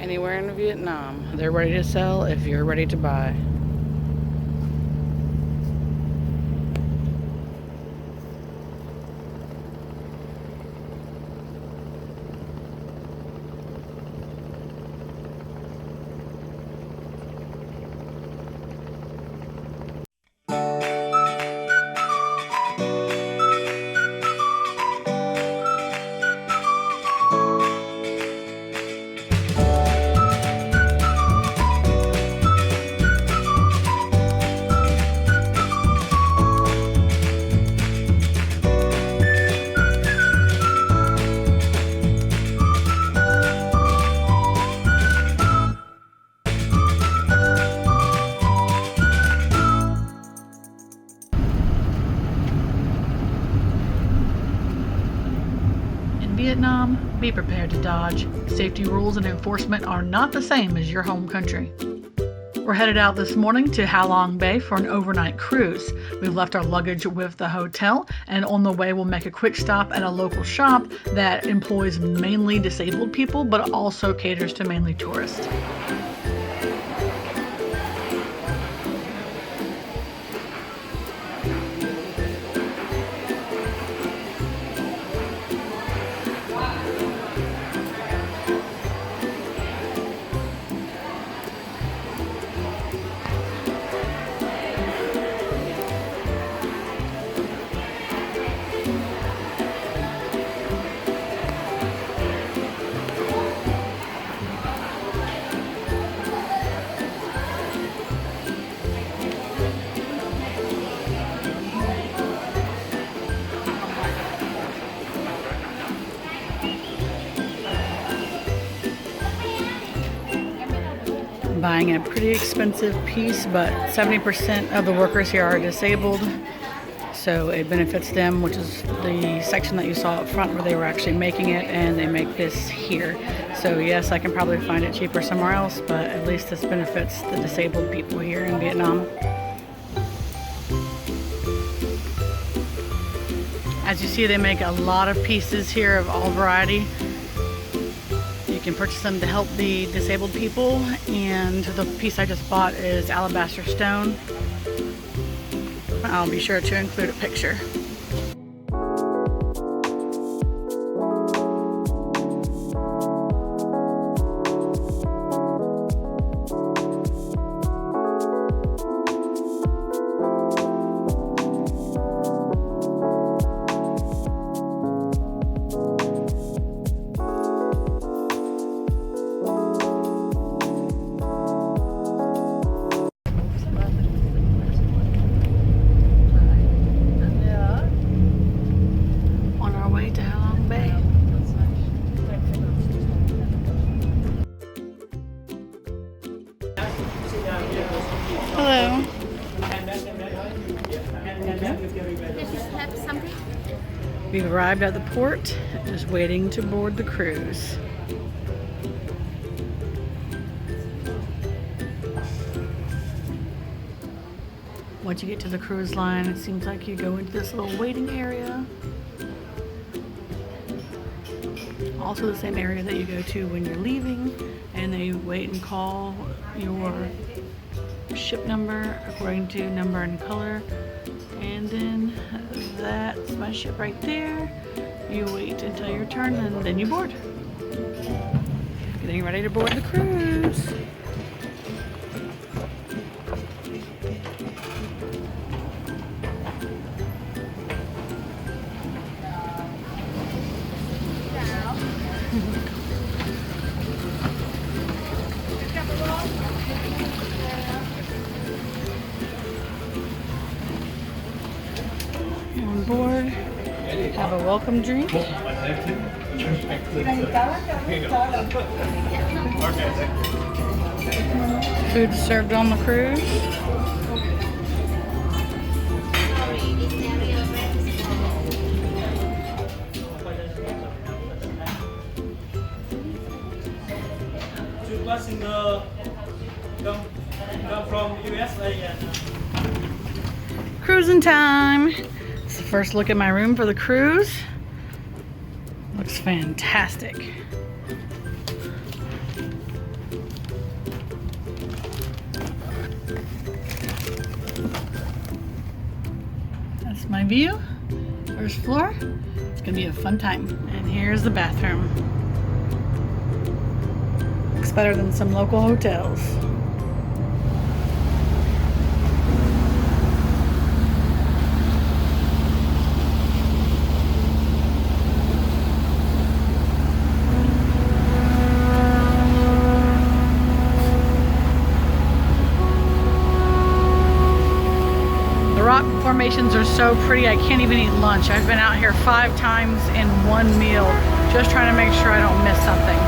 Anywhere in Vietnam, they're ready to sell if you're ready to buy. Vietnam, be prepared to dodge. Safety rules and enforcement are not the same as your home country. We're headed out this morning to Halong Bay for an overnight cruise. We've left our luggage with the hotel, and on the way we'll make a quick stop at a local shop that employs mainly disabled people but also caters to mainly tourists. Buying a pretty expensive piece, but 70% of the workers here are disabled, so it benefits them, which is the section that you saw up front where they were actually making it, and they make this here. So yes, I can probably find it cheaper somewhere else, but at least this benefits the disabled people here in Vietnam. As you see, they make a lot of pieces here of all variety. You can purchase them to help the disabled people, and the piece I just bought is alabaster stone. I'll be sure to include a picture. Hello. We've arrived at the port, just waiting to board the cruise. Once you get to the cruise line, it seems like you go into this little waiting area. Also the same area that you go to when you're leaving, and they wait and call your ship number according to number and color, and then that's my ship right there. You wait until your turn and then you board. Getting ready to board the cruise. On board, have a welcome drink. Food served on the cruise. Come from USA. Cruising time. It's the first look at my room for the cruise. Looks fantastic. my view. First floor. It's gonna be a fun time. And here's the bathroom. Looks better than some local hotels. Rock formations are so pretty, I can't even eat lunch. I've been out here 5 times in one meal, just trying to make sure I don't miss something.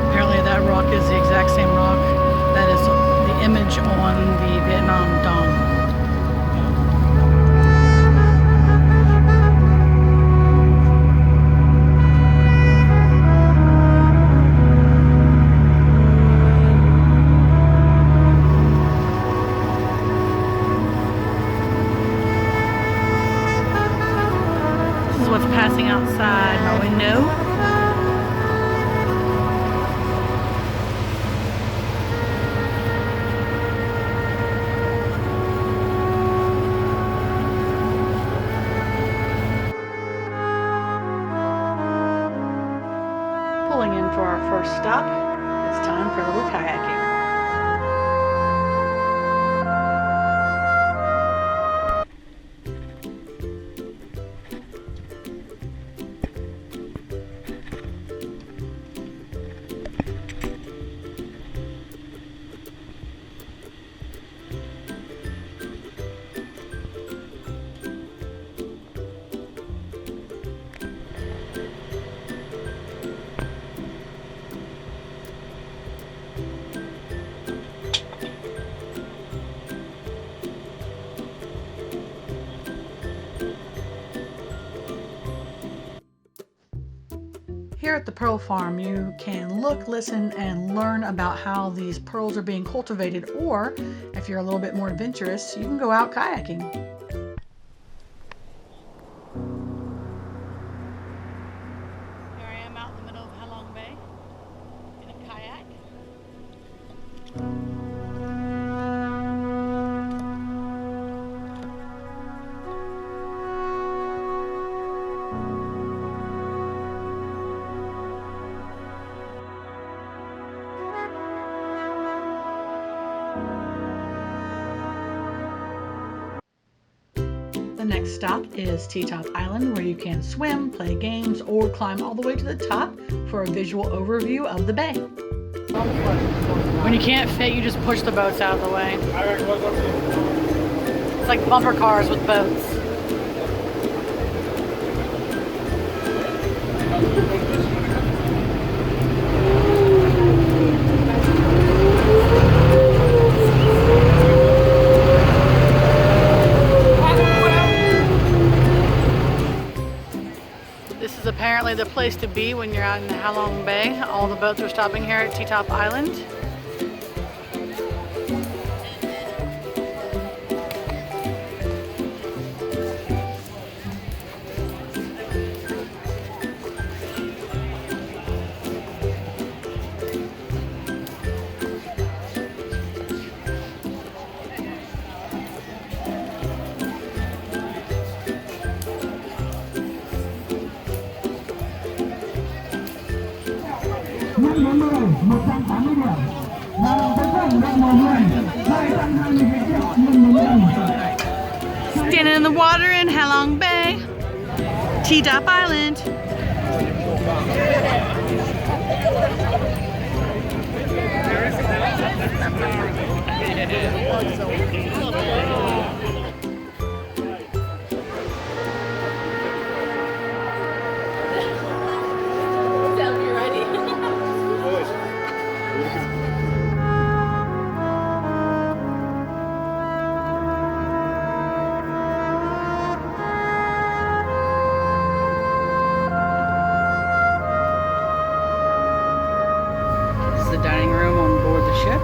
Apparently that rock is the exact same rock that is the image on the Vietnam Dong. What's passing outside my window. Pulling in for our first stop. It's time for a little kayaking. Here at the Pearl Farm, you can look, listen, and learn about how these pearls are being cultivated, or if you're a little bit more adventurous, you can go out kayaking. Here I am out in the middle of Halong Bay in a kayak. The next stop is T-Top Island, where you can swim, play games, or climb all the way to the top for a visual overview of the bay. When you can't fit, you just push the boats out of the way. It's like bumper cars with boats. This is apparently the place to be when you're out in the Halong Bay. All the boats are stopping here at T-Top Island. Standing in the water in Halong Bay, T-Top Island. The dining room on board the ship.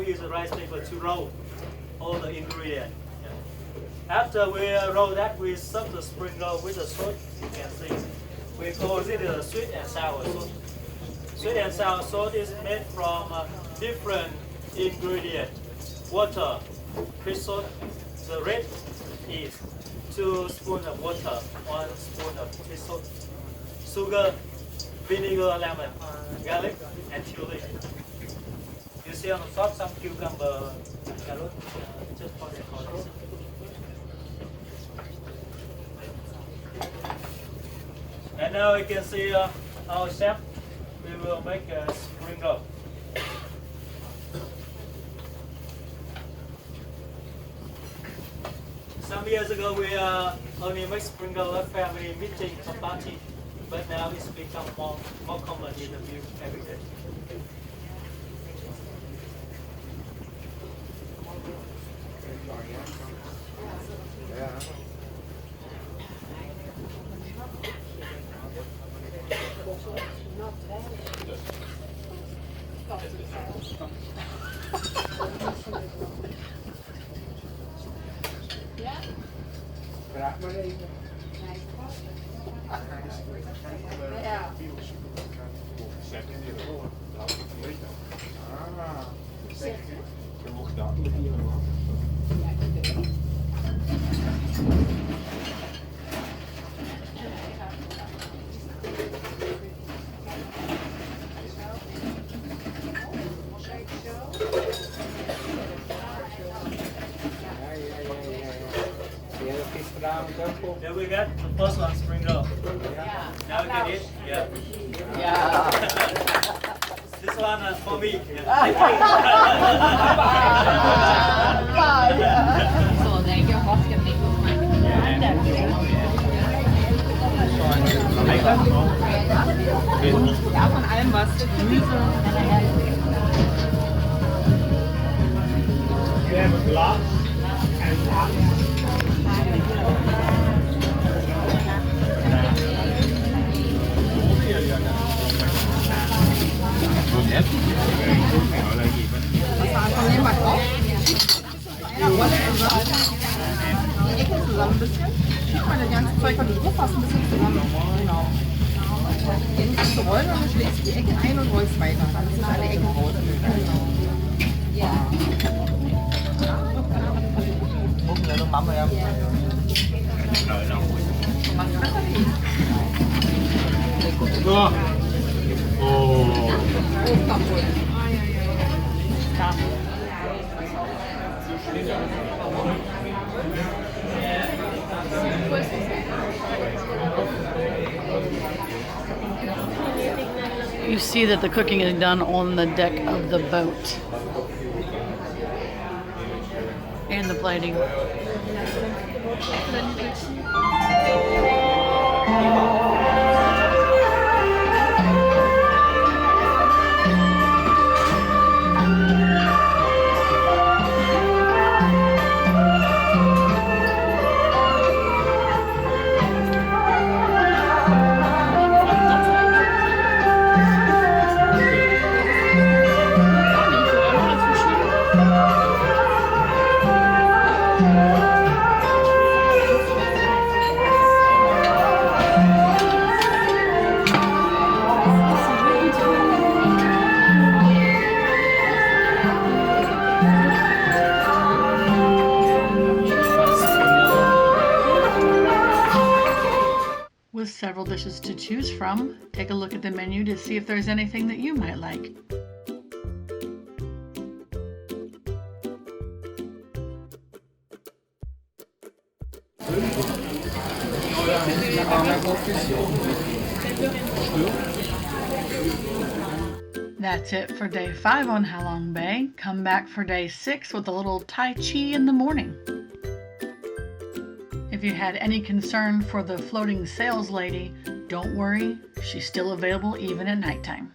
we use the rice paper to roll all the ingredients. Yeah. After we roll that, we serve the spring roll with the sauce. You can see. We call it a sweet and sour sauce. Sweet and sour sauce is made from different ingredients. Water, fish sauce. The red is 2 spoons of water, 1 spoon of fish sauce, sugar, vinegar, lemon, garlic, and chili. You see on the top some cucumber and carrot, just for the color. And now you can see our chef. We will make a spring roll. Some years ago, we only make spring roll at family meeting or party, but now it's become more common in the view every day. Here we got the first one, spring roll. Yeah. Now we can eat. Yeah. Yeah. This one for me. So then your boss can make Ja, von allem was. Gemüse. We have a glass and Was war von dem was drauf? Einer Rolle die Ecken zusammen ein bisschen. Schieb mal das ganze Zeug von dem Druck fast ein bisschen zusammen. Genau. Den kannst du rollen und dann schlägst du die Ecken ein und rollst weiter. Dann sind alle Ecken raus. Ja. Gucken wir noch Mama ja. Oh, kaputt. You see that the cooking is done on the deck of the boat. And the plating. With several dishes to choose from, take a look at the menu to see if there's anything that you might like. That's it for day 5 on Halong Bay. Come back for day 6 with a little Tai Chi in the morning. If you had any concern for the floating sales lady, don't worry, she's still available even at nighttime.